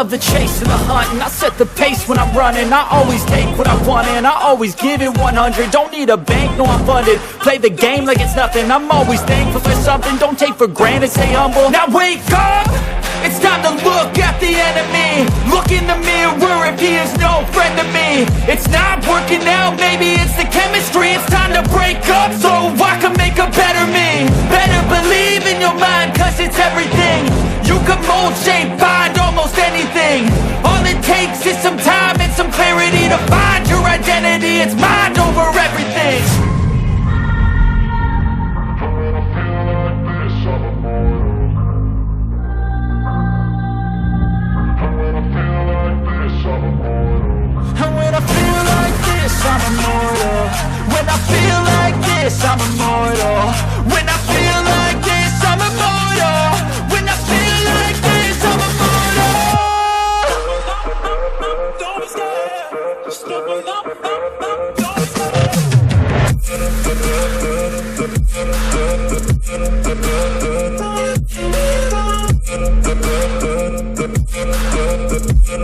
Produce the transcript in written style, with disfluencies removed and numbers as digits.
love the chase and the hunt, and I set the pace when I'm running. I always take what I want and I always give it 100. Don't need a bank, no I'm funded. Play the game like it's nothing. I'm always thankful for something. Don't take for granted, stay humble. Now wake up! It's time to look at the enemy. Look in the mirror if he is no friend to me. It's not working out, maybe it's the chemistry. It's time to break up so I can make a better me. Better believe in your mind, cause it's everything. You can mold, shape, find almost anything. All it takes is some time and some clarity to find your identity. It's mind over everything. And when I feel like this, I'm immortal. When I feel like this, I'm immortal. When I feel like this, I'm immortal. When I feel like this, I'm immortal. Don't be scared. Just open up. Don't be scared.